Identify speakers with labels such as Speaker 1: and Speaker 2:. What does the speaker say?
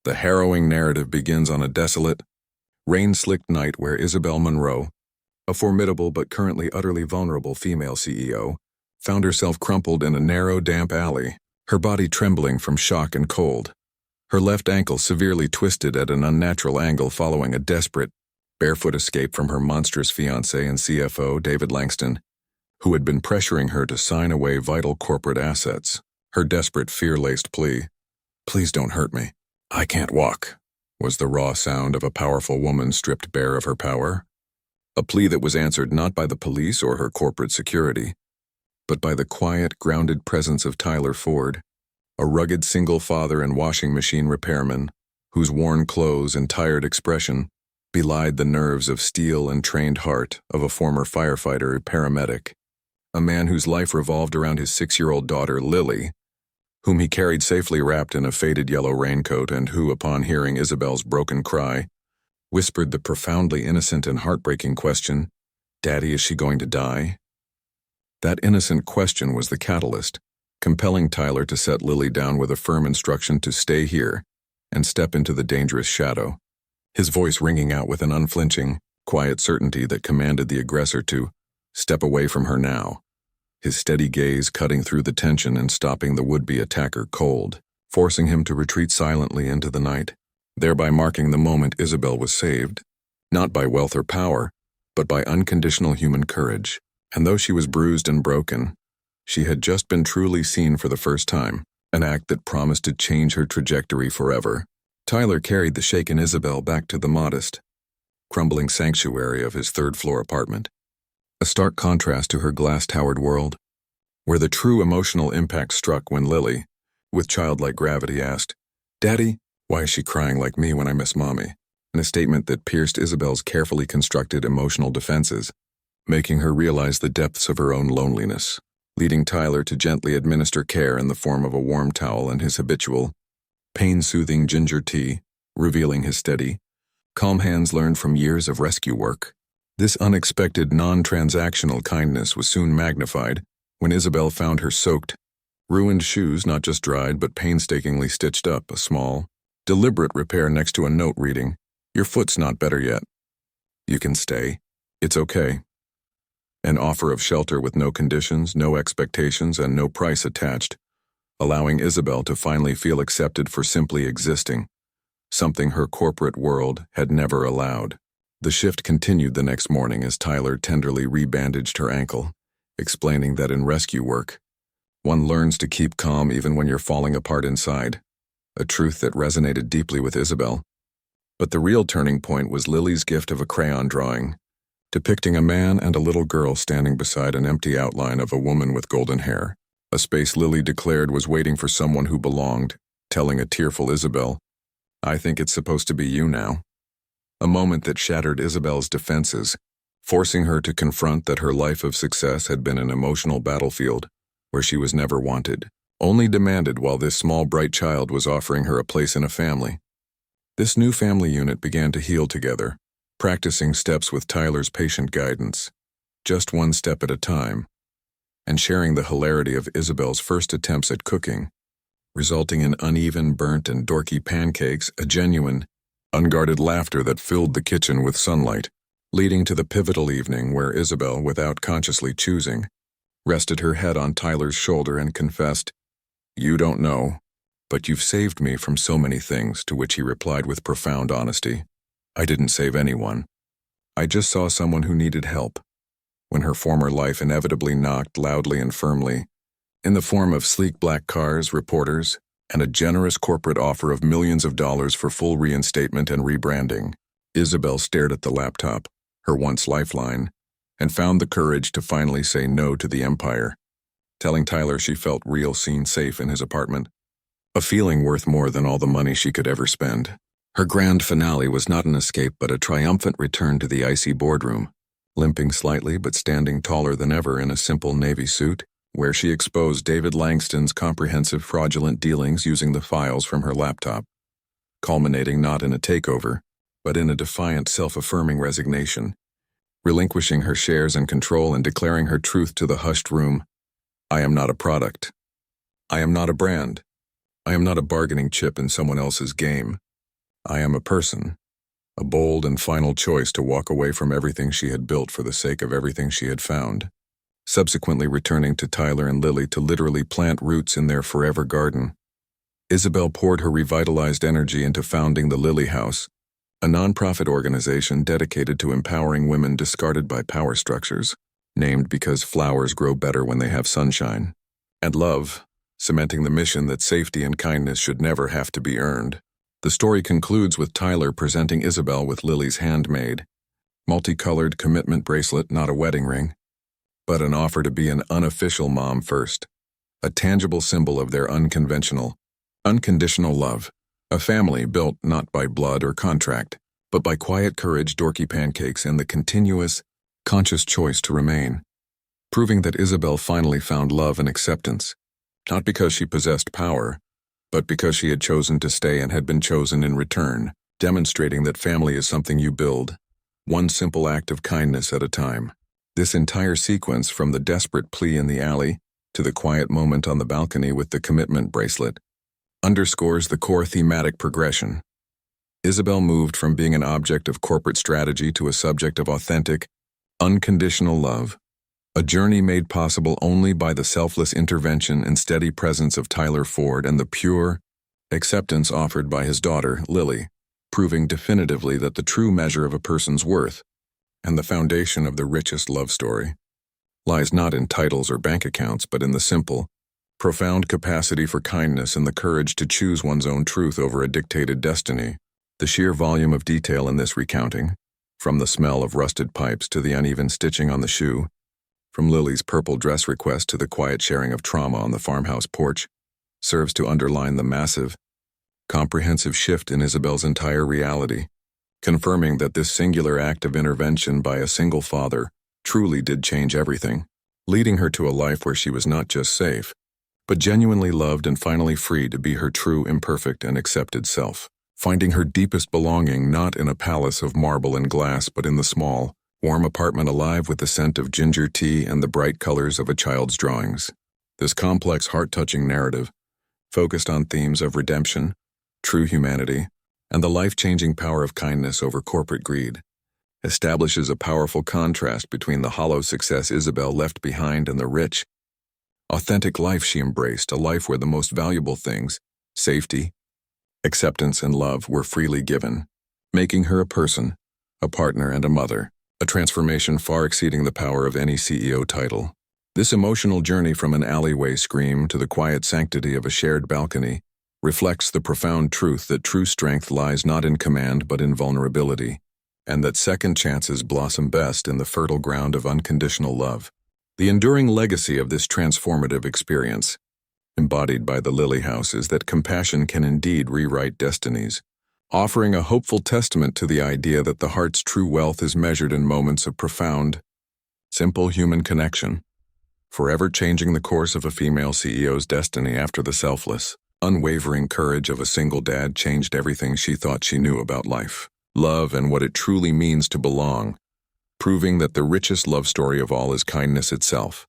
Speaker 1: The harrowing narrative begins on a desolate, rain-slicked night where Isabel Monroe, a formidable but currently utterly vulnerable female CEO, found herself crumpled in a narrow, damp alley, her body trembling from shock and cold, her left ankle severely twisted at an unnatural angle following a desperate, barefoot escape from her monstrous fiancé and CFO, David Langston, who had been pressuring her to sign away vital corporate assets. Her desperate, fear-laced plea, "Please don't hurt me. I can't walk," was the raw sound of a powerful woman stripped bare of her power. A plea that was answered not by the police or her corporate security, but by the quiet, grounded presence of Tyler Ford, a rugged single father and washing machine repairman, whose worn clothes and tired expression belied the nerves of steel and trained heart of a former firefighter or paramedic, a man whose life revolved around his 6-year-old daughter, Lily, whom he carried safely wrapped in a faded yellow raincoat and who, upon hearing Isabel's broken cry, whispered the profoundly innocent and heartbreaking question, "Daddy, is she going to die?" That innocent question was the catalyst, compelling Tyler to set Lily down with a firm instruction to stay here and step into the dangerous shadow, his voice ringing out with an unflinching, quiet certainty that commanded the aggressor to step away from her now, his steady gaze cutting through the tension and stopping the would-be attacker cold, forcing him to retreat silently into the night, thereby marking the moment Isabel was saved, not by wealth or power, but by unconditional human courage. And though she was bruised and broken, she had just been truly seen for the first time, an act that promised to change her trajectory forever. Tyler carried the shaken Isabel back to the modest, crumbling sanctuary of his third-floor apartment, a stark contrast to her glass-towered world, where the true emotional impact struck when Lily, with childlike gravity, asked, "Daddy, why is she crying like me when I miss Mommy?" in a statement that pierced Isabel's carefully constructed emotional defenses, making her realize the depths of her own loneliness, leading Tyler to gently administer care in the form of a warm towel and his habitual, pain-soothing ginger tea, revealing his steady, calm hands learned from years of rescue work. This unexpected, non-transactional kindness was soon magnified when Isabel found her soaked, ruined shoes not just dried but painstakingly stitched up, a small, deliberate repair next to a note reading, "Your foot's not better yet. You can stay. It's okay." An offer of shelter with no conditions, no expectations, and no price attached, allowing Isabel to finally feel accepted for simply existing, something her corporate world had never allowed. The shift continued the next morning as Tyler tenderly rebandaged her ankle, explaining that in rescue work, one learns to keep calm even when you're falling apart inside, a truth that resonated deeply with Isabel. But the real turning point was Lily's gift of a crayon drawing, depicting a man and a little girl standing beside an empty outline of a woman with golden hair, a space Lily declared was waiting for someone who belonged, telling a tearful Isabel, "I think it's supposed to be you now." A moment that shattered Isabel's defenses, forcing her to confront that her life of success had been an emotional battlefield where she was never wanted, only demanded, while this small bright child was offering her a place in a family. This new family unit began to heal together, practicing steps with Tyler's patient guidance, just one step at a time, and sharing the hilarity of Isabel's first attempts at cooking, resulting in uneven, burnt, and dorky pancakes, a genuine, unguarded laughter that filled the kitchen with sunlight, leading to the pivotal evening where Isabel, without consciously choosing, rested her head on Tyler's shoulder and confessed, "You don't know, but you've saved me from so many things," to which he replied with profound honesty, "I didn't save anyone. I just saw someone who needed help," when her former life inevitably knocked loudly and firmly, in the form of sleek black cars, reporters, and a generous corporate offer of millions of dollars for full reinstatement and rebranding. Isabel stared at the laptop, her once lifeline, and found the courage to finally say no to the empire, telling Tyler she felt real, seen, safe in his apartment, a feeling worth more than all the money she could ever spend. Her grand finale was not an escape but a triumphant return to the icy boardroom, limping slightly but standing taller than ever in a simple navy suit, where she exposed David Langston's comprehensive fraudulent dealings using the files from her laptop, culminating not in a takeover, but in a defiant, self-affirming resignation, relinquishing her shares and control and declaring her truth to the hushed room. "I am not a product. I am not a brand. I am not a bargaining chip in someone else's game. I am a person, a bold and final choice to walk away from everything she had built for the sake of everything she had found, subsequently returning to Tyler and Lily to literally plant roots in their forever garden. Isabel poured her revitalized energy into founding the Lily House, a nonprofit organization dedicated to empowering women discarded by power structures, named because flowers grow better when they have sunshine, and love, cementing the mission that safety and kindness should never have to be earned. The story concludes with Tyler presenting Isabel with Lily's handmade, multicolored commitment bracelet, not a wedding ring, but an offer to be an unofficial mom first, a tangible symbol of their unconventional, unconditional love, a family built not by blood or contract, but by quiet courage, dorky pancakes, and the continuous, conscious choice to remain, proving that Isabel finally found love and acceptance, not because she possessed power, but because she had chosen to stay and had been chosen in return, demonstrating that family is something you build, one simple act of kindness at a time. This entire sequence, from the desperate plea in the alley to the quiet moment on the balcony with the commitment bracelet, underscores the core thematic progression. Isabel moved from being an object of corporate strategy to a subject of authentic, unconditional love, a journey made possible only by the selfless intervention and steady presence of Tyler Ford and the pure acceptance offered by his daughter, Lily, proving definitively that the true measure of a person's worth, and the foundation of the richest love story, lies not in titles or bank accounts, but in the simple, profound capacity for kindness and the courage to choose one's own truth over a dictated destiny. The sheer volume of detail in this recounting, from the smell of rusted pipes to the uneven stitching on the shoe, from Lily's purple dress request to the quiet sharing of trauma on the farmhouse porch, serves to underline the massive, comprehensive shift in Isabel's entire reality, confirming that this singular act of intervention by a single father truly did change everything, leading her to a life where she was not just safe, but genuinely loved and finally free to be her true, imperfect, and accepted self, finding her deepest belonging not in a palace of marble and glass, but in the small, warm apartment alive with the scent of ginger tea and the bright colors of a child's drawings. This complex, heart-touching narrative, focused on themes of redemption, true humanity, and the life-changing power of kindness over corporate greed, establishes a powerful contrast between the hollow success Isabel left behind and the rich, authentic life she embraced, a life where the most valuable things, safety, acceptance, and love, were freely given, making her a person, a partner, and a mother, a transformation far exceeding the power of any CEO title. This emotional journey from an alleyway scream to the quiet sanctity of a shared balcony reflects the profound truth that true strength lies not in command but in vulnerability, and that second chances blossom best in the fertile ground of unconditional love. The enduring legacy of this transformative experience, embodied by the Lily House, is that compassion can indeed rewrite destinies, offering a hopeful testament to the idea that the heart's true wealth is measured in moments of profound, simple human connection, forever changing the course of a female CEO's destiny after the selfless, unwavering courage of a single dad changed everything she thought she knew about life, love, and what it truly means to belong, proving that the richest love story of all is kindness itself.